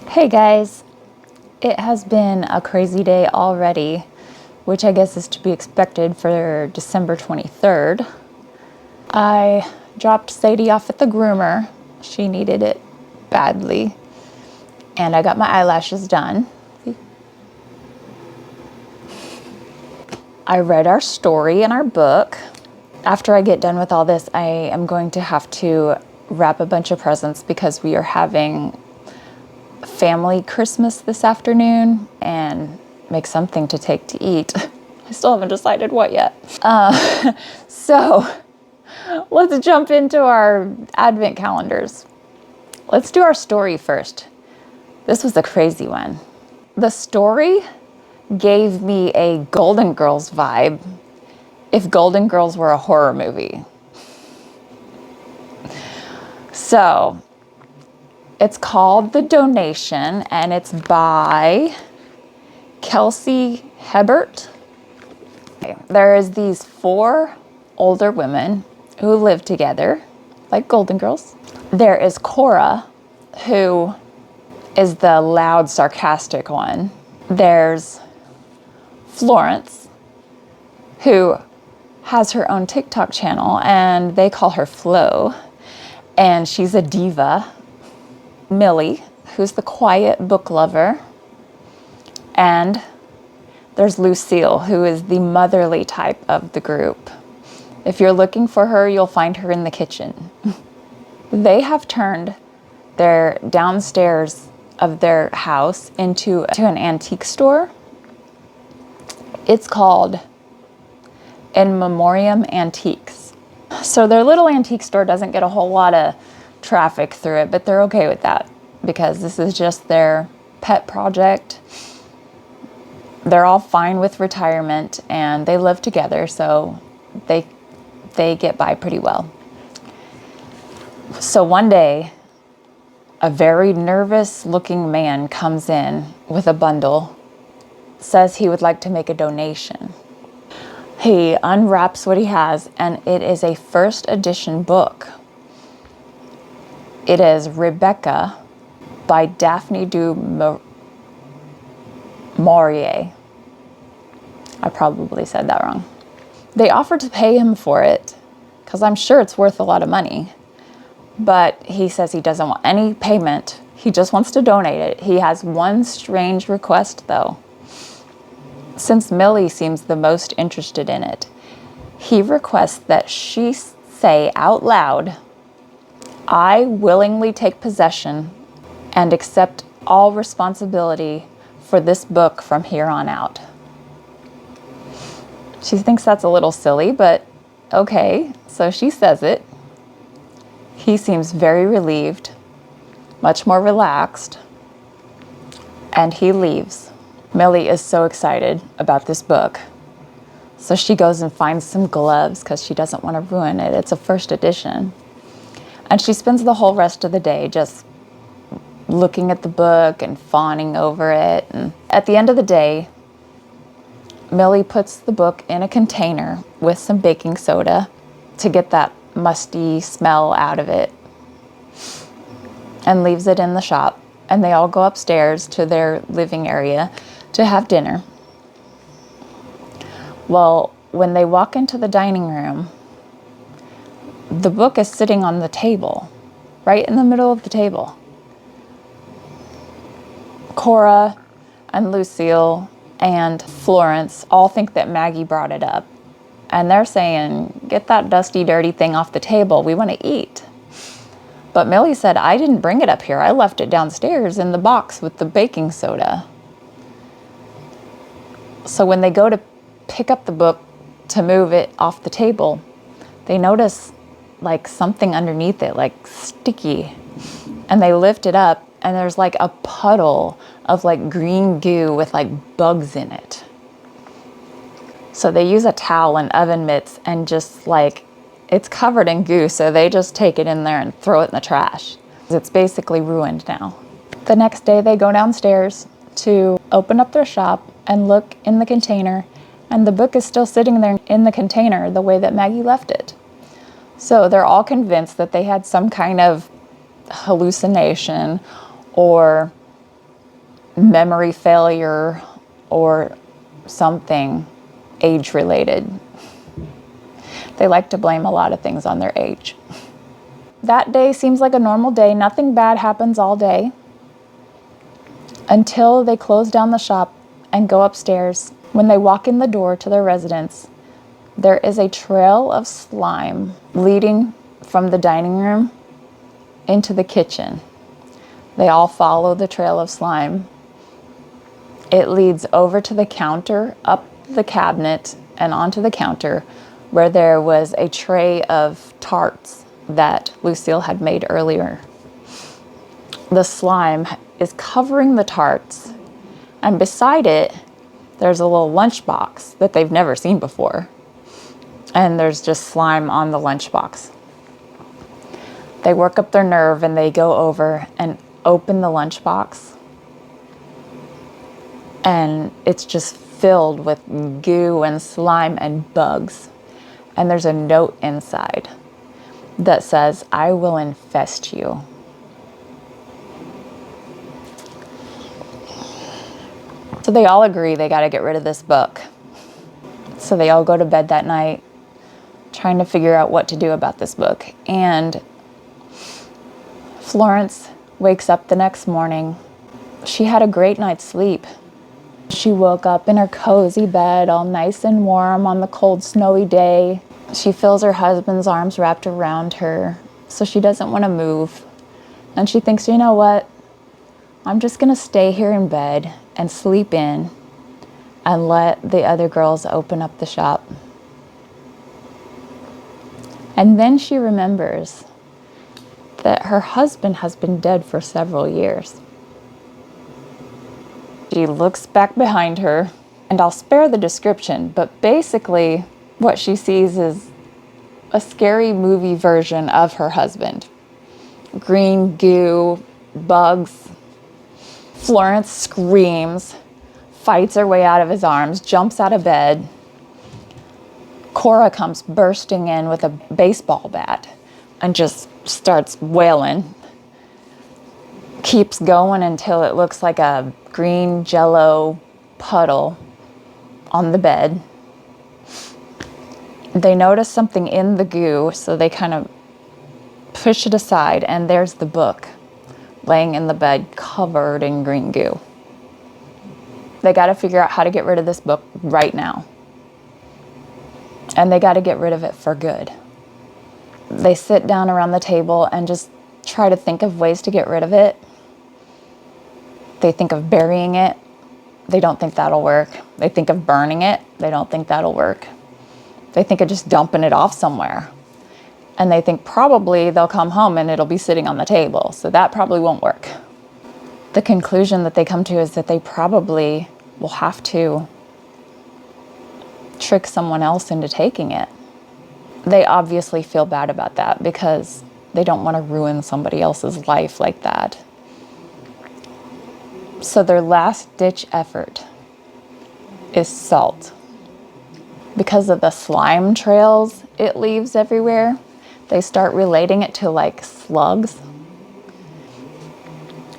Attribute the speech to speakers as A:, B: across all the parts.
A: Hey guys, it has been a crazy day already, which I guess is to be expected for December 23rd. I dropped Sadie off at the groomer. She needed it badly. And I got my eyelashes done. I read our story in our book. After I get done with all this, I am going to have to wrap a bunch of presents because we are having family Christmas this afternoon and make something to take to eat. I still haven't decided what yet. So let's jump into our advent calendars. Let's do our story first. This was a crazy one. The story gave me a Golden Girls vibe if Golden Girls were a horror movie. So it's called The Donation, and it's by Kelsey Hebert. There is these 4 older women who live together, like Golden Girls. There is Cora, who is the loud, sarcastic one. There's Florence, who has her own TikTok channel, and they call her Flo, and she's a diva. Millie, who's the quiet book lover, and there's Lucille, who is the motherly type of the group. If you're looking for her, you'll find her in the kitchen. They have turned their downstairs of their house into an antique store. It's called In Memoriam Antiques. So their little antique store doesn't get a whole lot of traffic through it, but they're okay with that because this is just their pet project. They're all fine with retirement and they live together, so they get by pretty well. So one day, a very nervous looking man comes in with a bundle, says he would like to make a donation. He unwraps what he has, and it is a first edition book. It is Rebecca by Daphne du Maurier. I probably said that wrong. They offered to pay him for it because I'm sure it's worth a lot of money. But he says he doesn't want any payment. He just wants to donate it. He has one strange request though. Since Millie seems the most interested in it, he requests that she say out loud, "I willingly take possession and accept all responsibility for this book from here on out." She thinks that's a little silly, but okay, so she says it. He seems very relieved, much more relaxed, and he leaves. Millie is so excited about this book. So she goes and finds some gloves because she doesn't want to ruin it. It's a first edition. And she spends the whole rest of the day just looking at the book and fawning over it. And at the end of the day, Millie puts the book in a container with some baking soda to get that musty smell out of it and leaves it in the shop. And they all go upstairs to their living area to have dinner. Well, when they walk into the dining room, the book is sitting on the table, right in the middle of the table. Cora and Lucille and Florence all think that Maggie brought it up. And they're saying, "Get that dusty, dirty thing off the table. We want to eat." But Millie said, "I didn't bring it up here. I left it downstairs in the box with the baking soda." So when they go to pick up the book to move it off the table, they notice like something underneath it, like sticky. And they lift it up and there's like a puddle of like green goo with like bugs in it. So they use a towel and oven mitts and just like, it's covered in goo, so they just take it in there and throw it in the trash. It's basically ruined now. The next day they go downstairs to open up their shop and look in the container, and the book is still sitting there in the container the way that Maggie left it. So they're all convinced that they had some kind of hallucination or memory failure or something age-related. They like to blame a lot of things on their age. That day seems like a normal day. Nothing bad happens all day until they close down the shop and go upstairs. When they walk in the door to their residence, there is a trail of slime leading from the dining room into the kitchen. They all follow the trail of slime. It leads over to the counter, up the cabinet, and onto the counter where there was a tray of tarts that Lucille had made earlier. The slime is covering the tarts, and beside it, there's a little lunchbox that they've never seen before. And there's just slime on the lunchbox. They work up their nerve and they go over and open the lunchbox. And it's just filled with goo and slime and bugs. And there's a note inside that says, "I will infest you." So they all agree they got to get rid of this book. So they all go to bed that night trying to figure out what to do about this book. And Florence wakes up the next morning. She had a great night's sleep. She woke up in her cozy bed, all nice and warm on the cold, snowy day. She feels her husband's arms wrapped around her, so she doesn't want to move. And she thinks, you know what? I'm just going to stay here in bed and sleep in and let the other girls open up the shop. And then she remembers that her husband has been dead for several years. She looks back behind her, and I'll spare the description, but basically what she sees is a scary movie version of her husband. Green goo, bugs. Florence screams, fights her way out of his arms, jumps out of bed. Cora comes bursting in with a baseball bat and just starts wailing. Keeps going until it looks like a green jello puddle on the bed. They notice something in the goo, so they kind of push it aside, and there's the book laying in the bed covered in green goo. They got to figure out how to get rid of this book right now. And they got to get rid of it for good. They sit down around the table and just try to think of ways to get rid of it. They think of burying it. They don't think that'll work. They think of burning it. They don't think that'll work. They think of just dumping it off somewhere. And they think probably they'll come home and it'll be sitting on the table. So that probably won't work. The conclusion that they come to is that they probably will have to trick someone else into taking it. They obviously feel bad about that because they don't want to ruin somebody else's life like that. So their last-ditch effort is salt. Because of the slime trails it leaves everywhere, they start relating it to like slugs.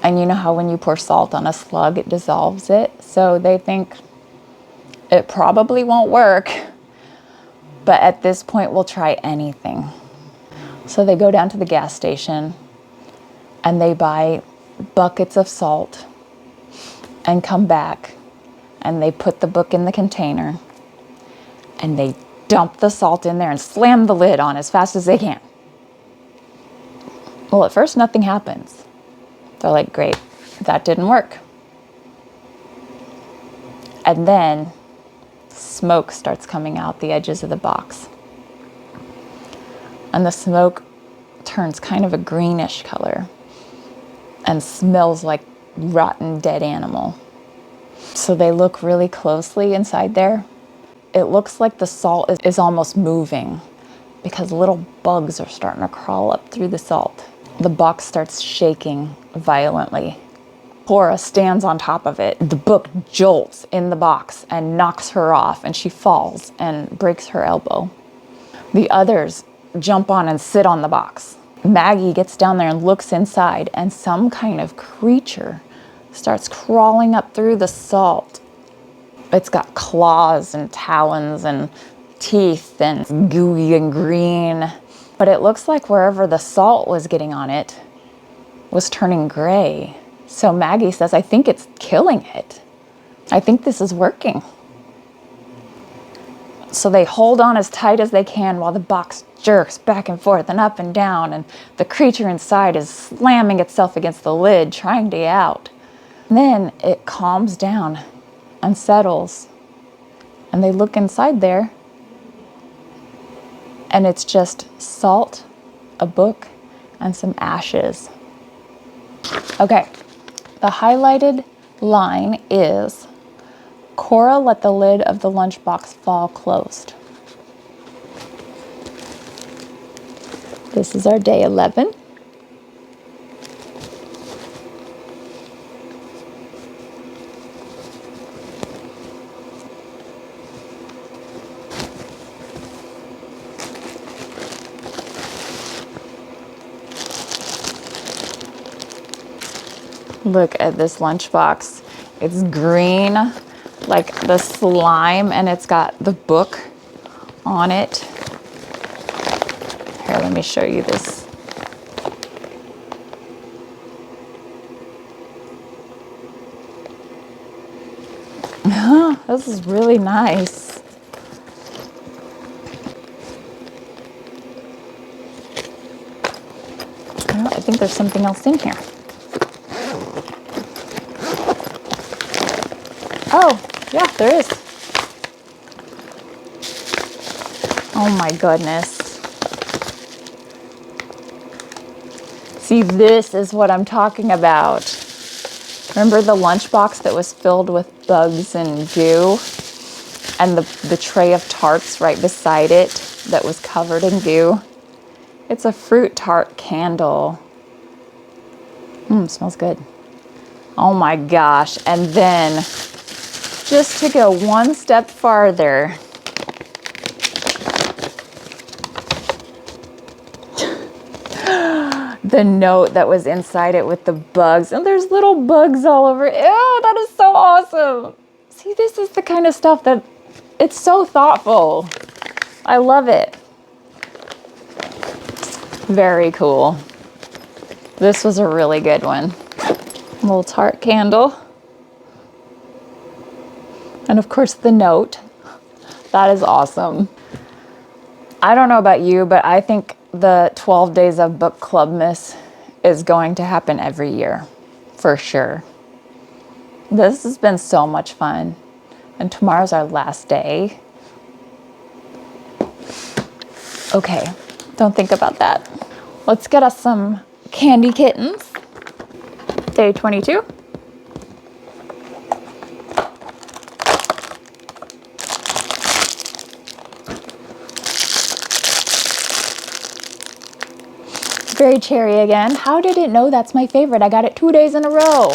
A: And you know how when you pour salt on a slug, it dissolves it? So they think it probably won't work, but at this point we'll try anything. So they go down to the gas station and they buy buckets of salt and come back and they put the book in the container and they dump the salt in there and slam the lid on as fast as they can. Well, at first nothing happens. They're like, great, that didn't work. And then smoke starts coming out the edges of the box. And the smoke turns kind of a greenish color and smells like rotten dead animal. So they look really closely inside there. It looks like the salt is almost moving because little bugs are starting to crawl up through the salt. The box starts shaking violently. Cora stands on top of it. The book jolts in the box and knocks her off, and she falls and breaks her elbow. The others jump on and sit on the box. Maggie gets down there and looks inside, and some kind of creature starts crawling up through the salt. It's got claws and talons and teeth and it's gooey and green. But it looks like wherever the salt was getting on it was turning gray. So Maggie says, I think it's killing it. I think this is working. So they hold on as tight as they can while the box jerks back and forth and up and down, and the creature inside is slamming itself against the lid, trying to get out. And then it calms down and settles, and they look inside there, and it's just salt, a book, and some ashes. Okay, the highlighted line is, Cora let the lid of the lunchbox fall closed. This is our day 11. Look at this lunchbox. It's green, like the slime, and it's got the book on it. Here, let me show you this. This is really nice. I think there's something else in here. Oh, yeah, there is. Oh my goodness. See, this is what I'm talking about. Remember the lunchbox that was filled with bugs and goo? And the tray of tarts right beside it that was covered in goo? It's a fruit tart candle. Smells good. Oh my gosh. And then, just to go one step farther, the note that was inside it with the bugs, and there's little bugs all over it. Ew, that is so awesome. See, this is the kind of stuff that, it's so thoughtful. I love it. Very cool. This was a really good one. A little tart candle. And of course the note. That is awesome. I don't know about you, but I think the 12 days of book clubmas is going to happen every year, for sure. This has been so much fun. And tomorrow's our last day. Okay, don't think about that. Let's get us some candy kittens. Day 22. Very cherry again. How did it know that's my favorite? I got it 2 days in a row.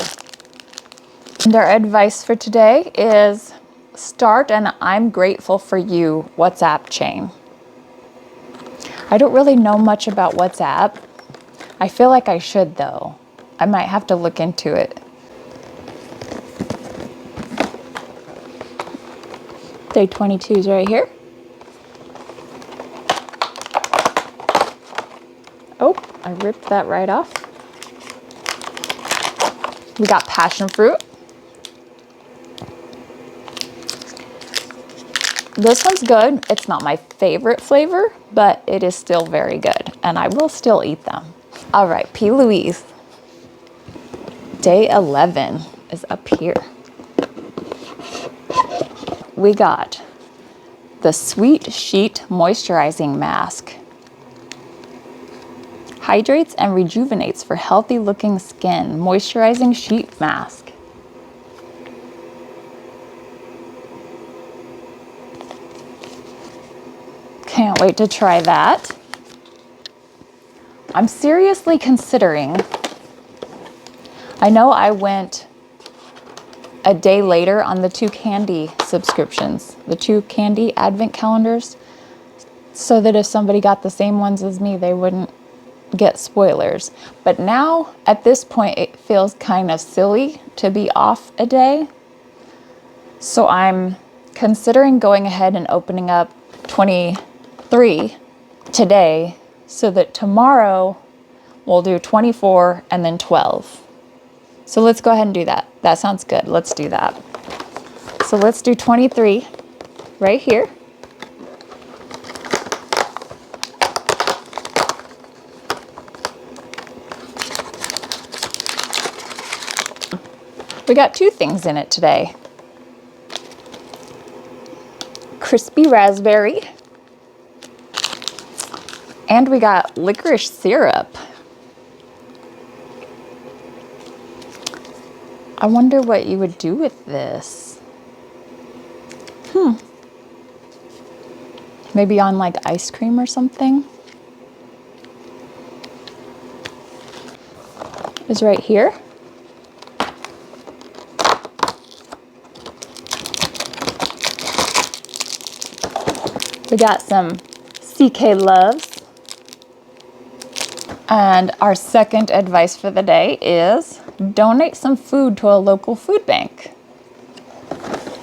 A: And our advice for today is start an I'm grateful for you WhatsApp chain. I don't really know much about WhatsApp. I feel like I should though. I might have to look into it. Day 22 is right here. Oh, I ripped that right off. We got passion fruit. This one's good. It's not my favorite flavor, but it is still very good, and I will still eat them. All right, P. Louise. Day 11 is up here. We got the Sweet Sheet Moisturizing Mask. Hydrates and rejuvenates for healthy looking skin. Moisturizing sheet mask. Can't wait to try that. I'm seriously considering, I know I went a day later on the 2 candy subscriptions, the 2 candy advent calendars, so that if somebody got the same ones as me, they wouldn't get spoilers. But now at this point, it feels kind of silly to be off a day. So I'm considering going ahead and opening up 23 today so that tomorrow we'll do 24 and then 12. So let's go ahead and do that. That sounds good. Let's do that. So let's do 23 right here. We got two things in it today. Crispy raspberry. And we got licorice syrup. I wonder what you would do with this. Maybe on like ice cream or something. Is right here. We got some CK Loves. And our second advice for the day is donate some food to a local food bank.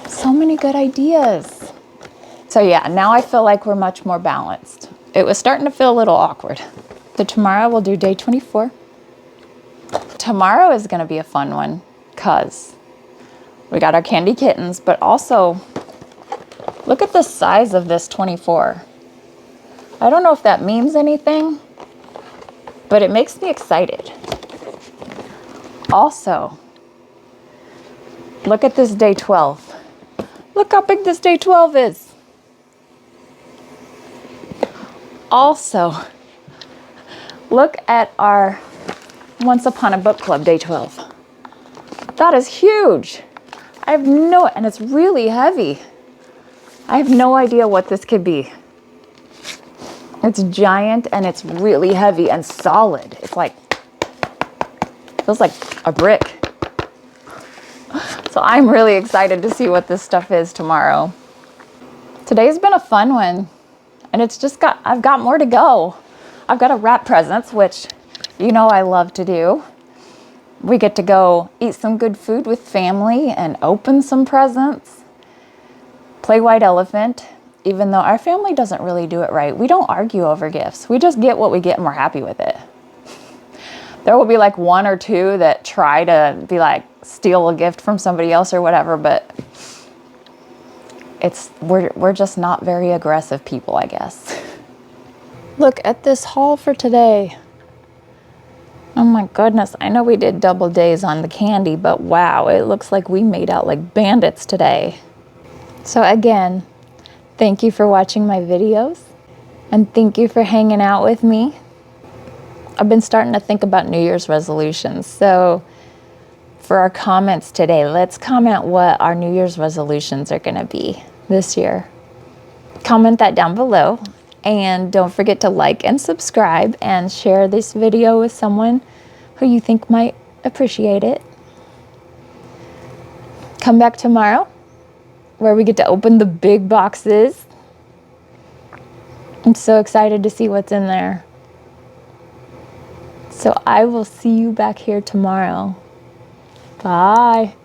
A: So many good ideas. So yeah, now I feel like we're much more balanced. It was starting to feel a little awkward. So tomorrow we'll do day 24. Tomorrow is gonna be a fun one because we got our candy kittens, but also look at the size of this 24. I don't know if that means anything, but it makes me excited. Also, look at this day 12. Look how big this day 12 is. Also, look at our Once Upon a Book Club day 12. That is huge. And it's really heavy. I have no idea what this could be. It's giant and it's really heavy and solid. It's like, feels like a brick. So I'm really excited to see what this stuff is tomorrow. Today's been a fun one, and I've got more to go. I've got to wrap presents, which you know I love to do. We get to go eat some good food with family and open some presents. Play white elephant, even though our family doesn't really do it right. We don't argue over gifts. We just get what we get and we're happy with it. There will be like one or two that try to be like steal a gift from somebody else or whatever, but we're just not very aggressive people, I guess. Look at this haul for today. Oh my goodness, I know we did double days on the candy, but wow, it looks like we made out like bandits today. So again, thank you for watching my videos, and thank you for hanging out with me. I've been starting to think about New Year's resolutions, so for our comments today, let's comment what our New Year's resolutions are gonna be this year. Comment that down below, and don't forget to like and subscribe and share this video with someone who you think might appreciate it. Come back tomorrow where we get to open the big boxes. I'm so excited to see what's in there. So I will see you back here tomorrow. Bye.